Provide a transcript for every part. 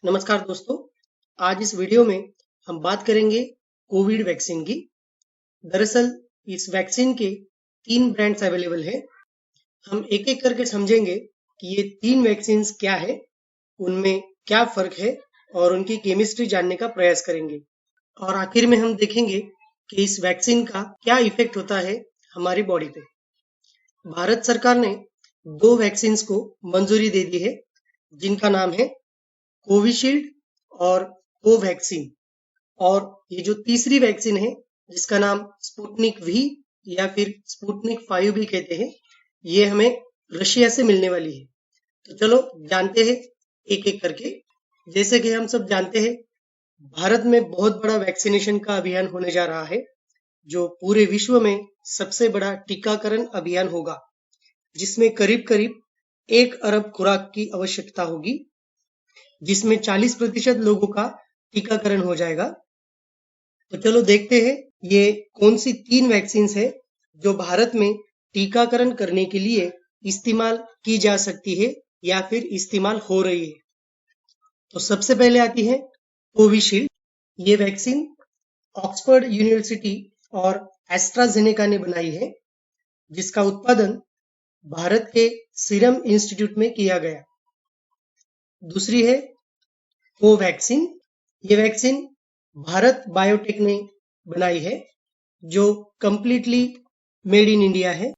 नमस्कार दोस्तों, आज इस वीडियो में हम बात करेंगे कोविड वैक्सीन की। दरअसल इस वैक्सीन के 3 ब्रांड्स अवेलेबल हैं। हम एक एक करके समझेंगे कि ये 3 वैक्सीन्स क्या है, उनमें क्या फर्क है और उनकी केमिस्ट्री जानने का प्रयास करेंगे। और आखिर में हम देखेंगे कि इस वैक्सीन का क्या इफेक्ट होता है हमारी बॉडी पे। भारत सरकार ने 2 वैक्सीन्स को मंजूरी दे दी है, जिनका नाम है कोविशील्ड और कोवैक्सीन। और ये जो तीसरी वैक्सीन है, जिसका नाम स्पुतनिक वी या फिर स्पुतनिक 5 भी कहते हैं, ये हमें रशिया से मिलने वाली है। तो चलो जानते हैं एक एक करके। जैसे कि हम सब जानते हैं, भारत में बहुत बड़ा वैक्सीनेशन का अभियान होने जा रहा है, जो पूरे विश्व में सबसे बड़ा टीकाकरण अभियान होगा, जिसमें करीब करीब 1 अरब खुराक की आवश्यकता होगी, जिसमें 40% लोगों का टीकाकरण हो जाएगा। तो चलो देखते हैं ये कौन सी 3 वैक्सीन है जो भारत में टीकाकरण करने के लिए इस्तेमाल की जा सकती है या फिर इस्तेमाल हो रही है। तो सबसे पहले आती है कोविशील्ड। ये वैक्सीन ऑक्सफोर्ड यूनिवर्सिटी और एस्ट्राजेनेका ने बनाई है, जिसका उत्पादन भारत के सीरम इंस्टीट्यूट में किया गया। दूसरी है कोवैक्सीन। ये वैक्सीन भारत बायोटेक ने बनाई है, जो कंप्लीटली मेड इन इंडिया है।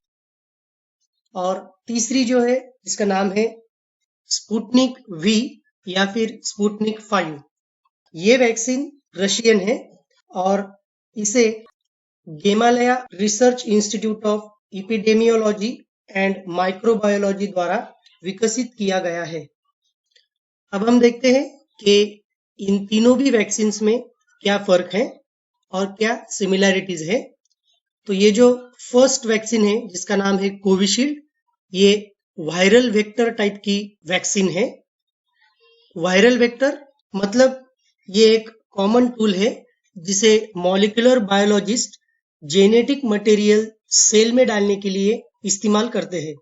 और तीसरी जो है, इसका नाम है स्पुतनिक वी या फिर स्पुतनिक 5। ये वैक्सीन रशियन है और इसे Gamaleya research institute of epidemiology and microbiology द्वारा विकसित किया गया है। अब हम देखते हैं कि इन तीनों भी वैक्सीन में क्या फर्क है और क्या सिमिलैरिटीज है। तो ये जो फर्स्ट वैक्सीन है, जिसका नाम है कोविशील्ड, ये वायरल वेक्टर टाइप की वैक्सीन है। वायरल वेक्टर मतलब ये एक कॉमन टूल है जिसे molecular biologist genetic material cell में डालने के लिए इस्तेमाल करते हैं,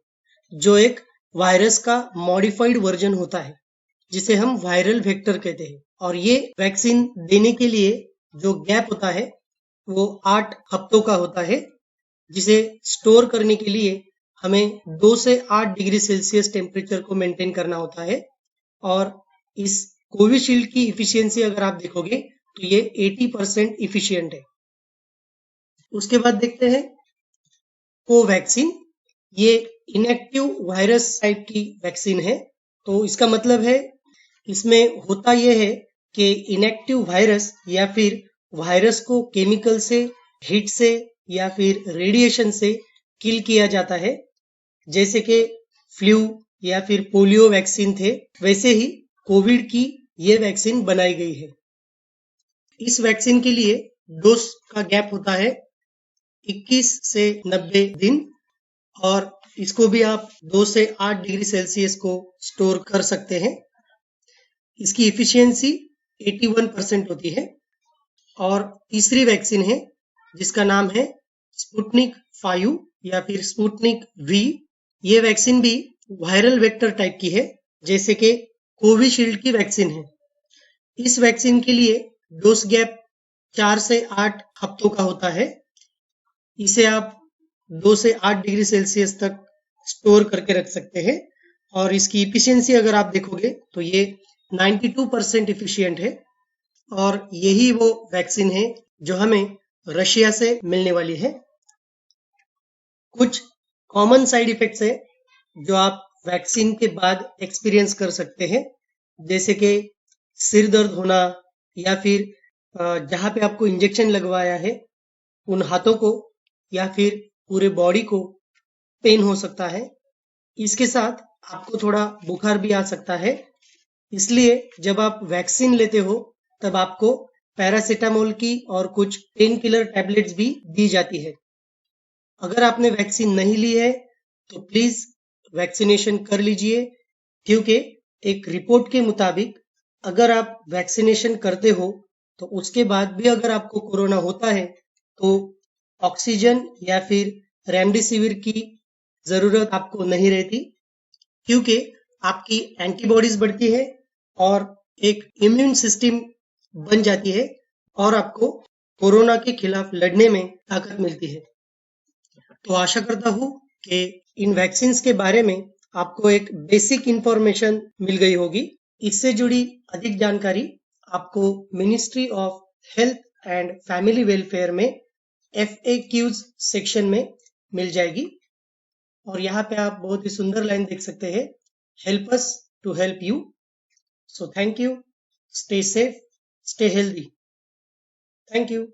जो एक वायरस का मॉडिफाइड वर्जन होता है, जिसे हम वायरल वेक्टर कहते हैं। और ये वैक्सीन देने के लिए जो गैप होता है वो 8 हफ्तों का होता है, जिसे स्टोर करने के लिए हमें 2 से 8 डिग्री सेल्सियस टेम्परेचर को मेंटेन करना होता है। और इस कोविशील्ड की इफिशियंसी अगर आप देखोगे तो ये 80% इफिशियंट है। उसके बाद देखते हैं कोवैक्सीन। ये इनएक्टिव वायरस टाइप की वैक्सीन है। तो इसका मतलब है, इसमें होता यह है कि इनएक्टिव वायरस या फिर वायरस को केमिकल से, हीट से या फिर रेडिएशन से किल किया जाता है। जैसे कि फ्लू या फिर पोलियो वैक्सीन थे, वैसे ही कोविड की ये वैक्सीन बनाई गई है। इस वैक्सीन के लिए डोज का गैप होता है 21 से 90 दिन, और इसको भी आप 2 से 8 डिग्री सेल्सियस को स्टोर कर सकते हैं। इसकी इफिशियंसी 81% होती है। और तीसरी वैक्सीन है, जिसका नाम है स्पुतनिक 5 या फिर स्पुतनिक वी। ये वैक्सीन भी वायरल वेक्टर टाइप की है, जैसे कि कोविशील्ड की वैक्सीन है। इस वैक्सीन के लिए डोज गैप 4 से 8 हफ्तों का होता है। इसे आप 2 से 8 डिग्री सेल्सियस तक स्टोर करके रख सकते हैं। और इसकी इफिशियंसी अगर आप देखोगे तो ये 92% इफिशियंट है। और यही वो वैक्सीन है जो हमें रशिया से मिलने वाली है। कुछ कॉमन साइड इफेक्ट्स है जो आप वैक्सीन के बाद एक्सपीरियंस कर सकते हैं, जैसे कि सिर दर्द होना, या फिर जहां पे आपको इंजेक्शन लगवाया है उन हाथों को या फिर पूरे बॉडी को पेन हो सकता है। इसके साथ आपको थोड़ा बुखार भी आ सकता है। इसलिए जब आप वैक्सीन लेते हो तब आपको पैरासीटामोल की और कुछ पेन किलर टैबलेट्स भी दी जाती है। अगर आपने वैक्सीन नहीं ली है तो प्लीज वैक्सीनेशन कर लीजिए, क्योंकि एक रिपोर्ट के मुताबिक अगर आप वैक्सीनेशन करते हो तो उसके बाद भी अगर आपको कोरोना होता है तो ऑक्सीजन या फिर रेमडेसिविर की जरूरत आपको नहीं रहती, क्योंकि आपकी एंटीबॉडीज बढ़ती है और एक इम्यून सिस्टम बन जाती है और आपको कोरोना के खिलाफ लड़ने में ताकत मिलती है। तो आशा करता हूँ कि इन वैक्सीन्स के बारे में आपको एक बेसिक इंफॉर्मेशन मिल गई होगी। इससे जुड़ी अधिक जानकारी आपको ministry of health and family welfare में FAQs सेक्शन में मिल जाएगी। और यहाँ पे आप बहुत ही सुंदर लाइन देख सकते हैं, help us to help you. So thank you, stay safe, stay healthy. Thank you.